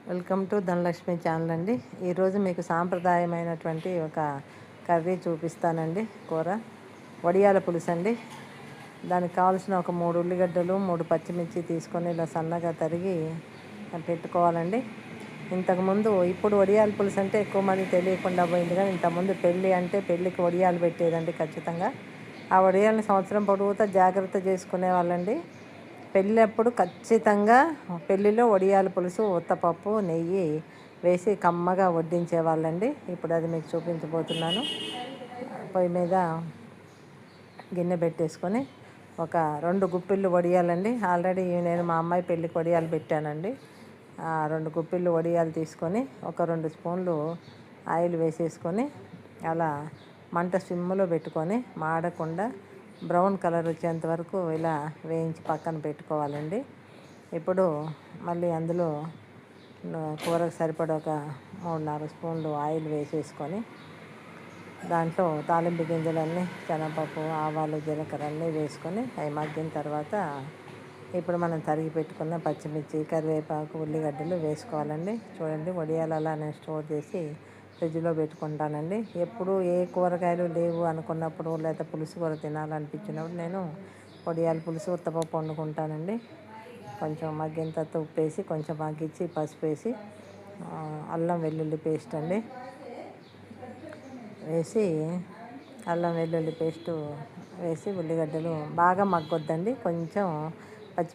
Welcome to Dhanalakshmi channel అండి. ఈరోజు మీకు సాంప్రదాయమైనటువంటి ఒక కర్రీ చూపిస్తానండి. కూర వడియాల పులుసు అండి. దానికి కావాల్సిన ఒక 3 ఉల్లిగడ్డలు 3 పచ్చిమిర్చి తీసుకొని ఇలా సన్నగా తరిగి పెట్టుకోవాలండి. ఇంతకుముందు ఇప్పుడు వడియాల పులుసు అంటే ఎక్కువ మంది తెలియకుండా పోయింది, కానీ ఇంతకుముందు పెళ్ళి అంటే పెళ్ళికి వడియాలు పెట్టేదండి ఖచ్చితంగా. ఆ వడియాలని సంవత్సరం పొడుగుతా జాగ్రత్త చేసుకునే వాళ్ళండి. పెళ్ళప్పుడు ఖచ్చితంగా పెళ్ళిలో వడియాల పులుసు ఉత్తపప్పు నెయ్యి వేసి కమ్మగా వడ్డించే వాళ్ళండి. ఇప్పుడు అది మీకు చూపించబోతున్నాను. పొయ్యి మీద గిన్నె పెట్టేసుకొని ఒక 2 గుప్పిళ్ళు వడియాలండి. ఆల్రెడీ నేను మా అమ్మాయి పెళ్ళికి వడియాలు పెట్టానండి. 2 గుప్పిళ్ళు వడియాలు తీసుకొని ఒక 2 స్పూన్లు ఆయిల్ వేసేసుకొని అలా మంట సిమ్లో పెట్టుకొని మాడకుండా బ్రౌన్ కలర్ వచ్చేంత వరకు ఇలా వేయించి పక్కన పెట్టుకోవాలండి. ఇప్పుడు మళ్ళీ అందులో కూరకు సరిపడ ఒక 3-4 స్పూన్లు ఆయిల్ వేసేసుకొని దాంట్లో తాలింపు గింజలన్నీ శనగపప్పు ఆవాలు జీలకర్ర అన్నీ వేసుకొని అవి మగ్గిన తర్వాత ఇప్పుడు మనం తరిగి పెట్టుకున్న పచ్చిమిర్చి కరివేపాకు ఉల్లిగడ్డలు వేసుకోవాలండి. చూడండి, వడియాలు అలా నేను స్టోర్ చేసి ఫ్రిడ్జ్లో పెట్టుకుంటానండి. ఎప్పుడు ఏ కూరగాయలు లేవు అనుకున్నప్పుడు లేదా పులుసు కూర తినాలనిపించినప్పుడు నేను వడియాల పులుసు ఉత్తపప్పు వండుకుంటానండి. కొంచెం మగ్గిన తర్వాత ఉప్పు వేసి కొంచెం మగ్గించి పసుపు వేసి అల్లం వెల్లుల్లి పేస్ట్ అండి వేసి అల్లం వెల్లుల్లి పేస్టు వేసి ఉల్లిగడ్డలు బాగా మగ్గొద్దండి, కొంచెం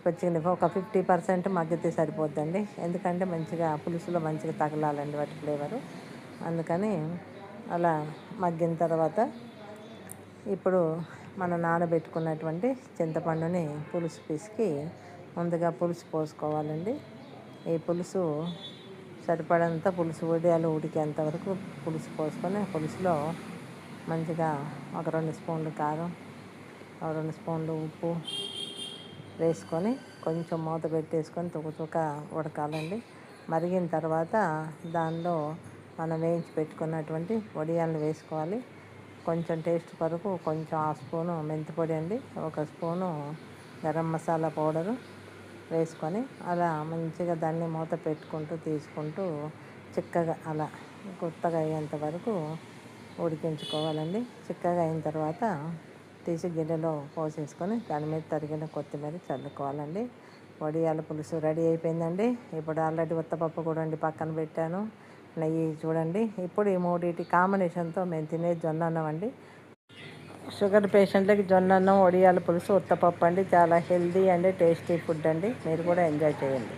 పచ్చిగా ఒక 50% మగ్గితే సరిపోద్దండి. ఎందుకంటే మంచిగా పులుసులో మంచిగా తగలాలండి వాటి ఫ్లేవరు. అందుకని అలా మగ్గిన తర్వాత ఇప్పుడు మనం నానబెట్టుకున్నటువంటి చింతపండుని పులుసు పిసికి ముందుగా పులుసు పోసుకోవాలండి. ఈ పులుసు సరిపడంత పులుసు వడియాలు ఉడికేంత వరకు పులుసు పోసుకొని పులుసులో మంచిగా ఒక 2 స్పూన్లు కారం, ఒక 2 స్పూన్లు ఉప్పు వేసుకొని కొంచెం మూత పెట్టేసుకొని తుక ఉడకాలండి. మరిగిన తర్వాత దానిలో మనం వేయించి పెట్టుకున్నటువంటి వడియాలను వేసుకోవాలి. కొంచెం టేస్ట్ కొరకు కొంచెం 1/2 స్పూను మెంతిపొడి అండి, 1 స్పూను గరం మసాలా పౌడరు వేసుకొని అలా మంచిగా దాన్ని మూత పెట్టుకుంటూ తీసుకుంటూ చిక్కగా అలా కొత్తగా అయ్యేంత వరకు ఉడికించుకోవాలండి. చిక్కగా అయిన తర్వాత తీసి గిన్నెలో పోసేసుకొని దాని మీద తరిగిన కొత్తిమీర చల్లుకోవాలండి. వడియాల పులుసు రెడీ అయిపోయిందండి. ఇప్పుడు ఆల్రెడీ ఉత్తపప్పు కూడా వండి పక్కన పెట్టాను. నెయ్యి చూడండి. ఇప్పుడు ఈ మూడింటి కాంబినేషన్తో మేము తినే జొన్న అన్నం అండి. షుగర్ పేషెంట్లకి జొన్న అన్నం వడియాల పులుసు ఉత్తపప్పు అండి. చాలా హెల్దీ అండి, టేస్టీ ఫుడ్ అండి. మీరు కూడా ఎంజాయ్ చేయండి.